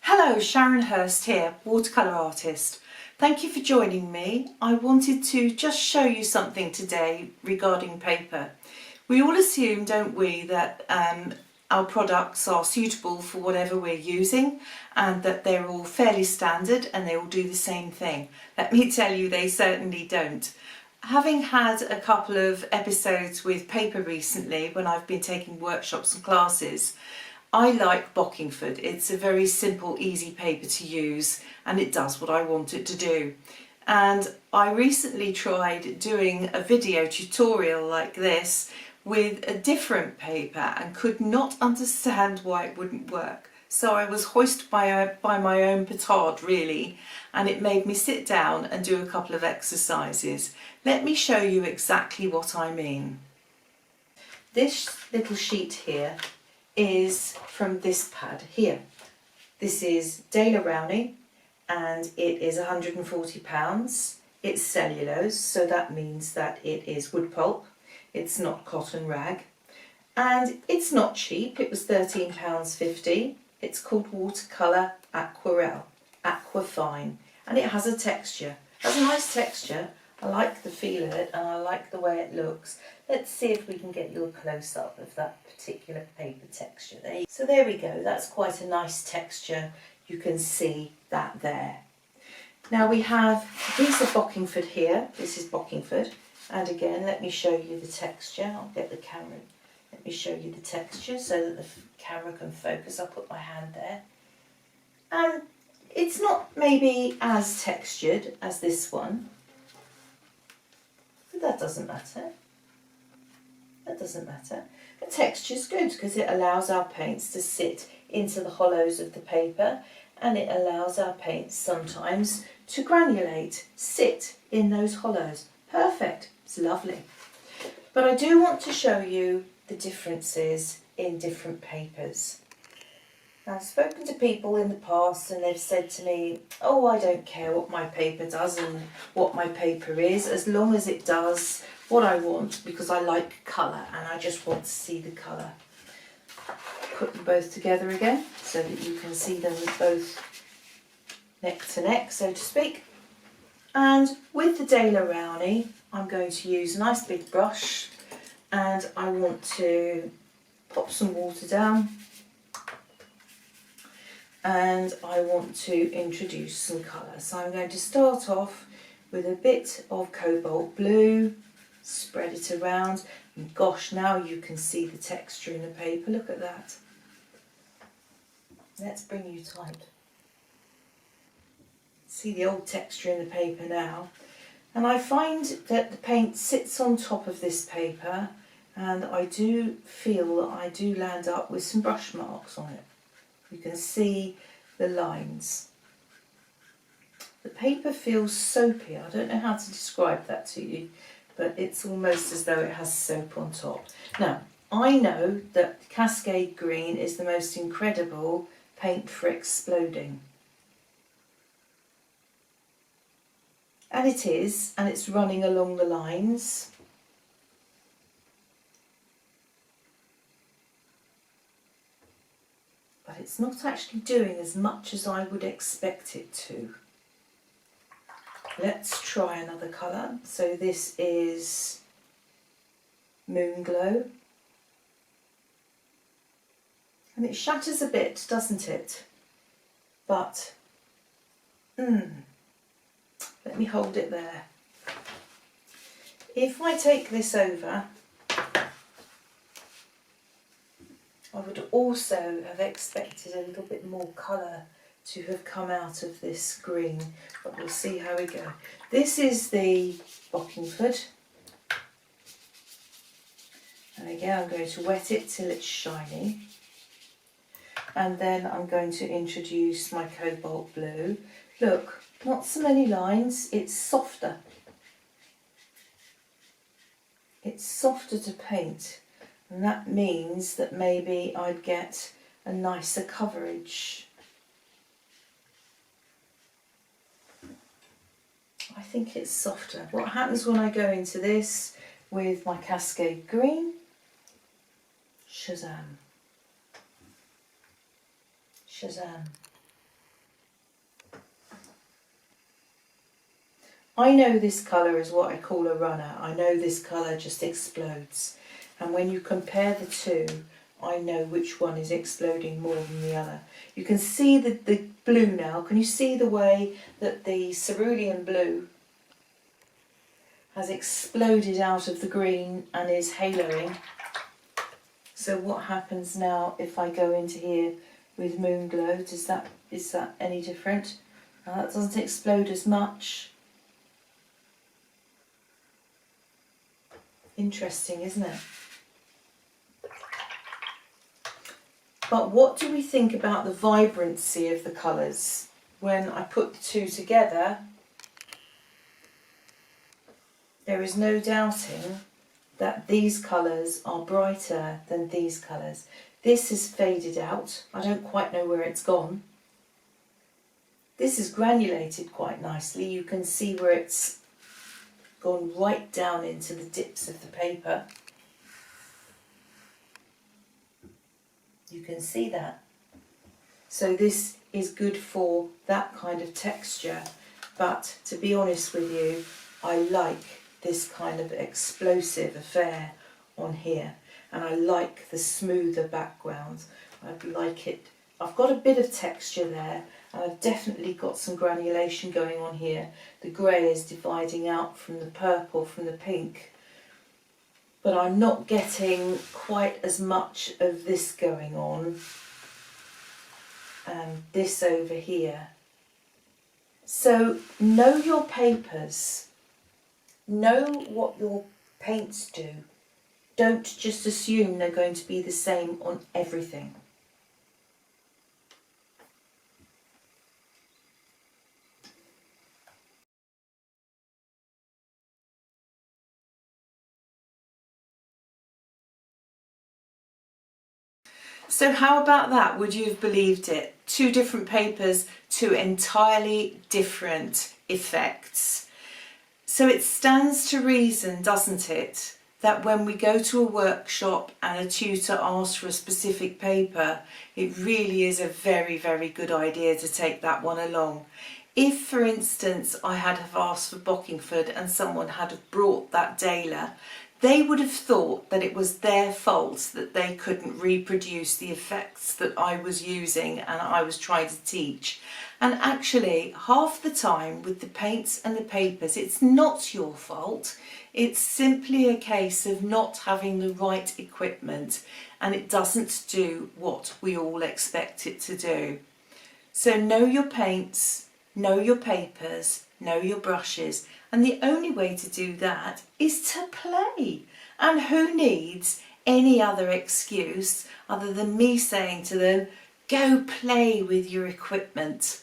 Hello, Sharon Hurst here, watercolour artist. Thank you for joining me. I wanted to just show you something today regarding paper. We all assume, don't we, that our products are suitable for whatever we're using and that they're all fairly standard and they all do the same thing. Let me tell you, they certainly don't. Having had a couple of episodes with paper recently when I've been taking workshops and classes, I like Bockingford. It's a very simple, easy paper to use and it does what I want it to do. And I recently tried doing a video tutorial like this with a different paper and could not understand why it wouldn't work. So I was hoisted by my own petard really, and it made me sit down and do a couple of exercises. Let me show you exactly what I mean. This little sheet here is from this pad here. This is Daler Rowney and it is £140. It's cellulose, so that means that it is wood pulp. It's not cotton rag and it's not cheap. It was £13.50. It's called Watercolour Aquarelle, Aquafine, and it has a texture. It has a nice texture. I like the feel of it and I like the way it looks. Let's see if we can get you a close-up of that particular paper texture there. So there we go, that's quite a nice texture. You can see that there. Now we have a piece of Bockingford here. This is Bockingford. And again, let me show you the texture. I'll get the camera. Let me show you the texture so that the camera can focus. I'll put my hand there. And it's not maybe as textured as this one. But that doesn't matter. That doesn't matter. The texture's good because it allows our paints to sit into the hollows of the paper and it allows our paints sometimes to granulate, sit in those hollows. Perfect. It's lovely. But I do want to show you the differences in different papers. I've spoken to people in the past and they've said to me, oh, I don't care what my paper does and what my paper is, as long as it does what I want, because I like colour and I just want to see the colour. Put them both together again so that you can see them both neck to neck, so to speak. And with the Daler Rowney, I'm going to use a nice big brush and I want to pop some water down. And I want to introduce some colour. So I'm going to start off with a bit of cobalt blue, spread it around, and gosh, now you can see the texture in the paper. Look at that. Let's bring you tight. See the old texture in the paper now. And I find that the paint sits on top of this paper and I do feel that I do land up with some brush marks on it. You can see the lines. The paper feels soapy. I don't know how to describe that to you, but it's almost as though it has soap on top. Now, I know that Cascade Green is the most incredible paint for exploding. And it is, and it's running along the lines. But it's not actually doing as much as I would expect it to. Let's try another colour. So this is Moon Glow. And it shatters a bit, doesn't it? But, let me hold it there. If I take this over, I would also have expected a little bit more colour to have come out of this green, but we'll see how we go. This is the Bockingford. And again, I'm going to wet it till it's shiny. And then I'm going to introduce my cobalt blue. Look, not so many lines, it's softer. It's softer to paint. And that means that maybe I'd get a nicer coverage. I think it's softer. What happens when I go into this with my Cascade Green? Shazam. Shazam. I know this colour is what I call a runner. I know this colour just explodes. And when you compare the two, I know which one is exploding more than the other. You can see the blue now. Can you see the way that the cerulean blue has exploded out of the green and is haloing? So what happens now if I go into here with moon glow? Is that any different? Now that doesn't explode as much. Interesting, isn't it? But what do we think about the vibrancy of the colours? When I put the two together, there is no doubting that these colours are brighter than these colours. This has faded out. I don't quite know where it's gone. This is granulated quite nicely. You can see where it's gone right down into the dips of the paper. You can see that. So this is good for that kind of texture. But to be honest with you, I like this kind of explosive affair on here, and I like the smoother background. I like it. I've got a bit of texture there, and I've definitely got some granulation going on here. The grey is dividing out from the purple, from the pink, but I'm not getting quite as much of this going on and this over here. So know your papers. Know what your paints do. Don't just assume they're going to be the same on everything. So how about that? Would you have believed it? Two different papers, two entirely different effects. So it stands to reason, doesn't it, that when we go to a workshop and a tutor asks for a specific paper, it really is a very, very good idea to take that one along. If, for instance, I had have asked for Bockingford and someone had have brought that Daler, they would have thought that it was their fault that they couldn't reproduce the effects that I was using and I was trying to teach. And actually, half the time with the paints and the papers, it's not your fault. It's simply a case of not having the right equipment, and it doesn't do what we all expect it to do. So know your paints, know your papers, know your brushes, and the only way to do that is to play. And who needs any other excuse other than me saying to them, go play with your equipment?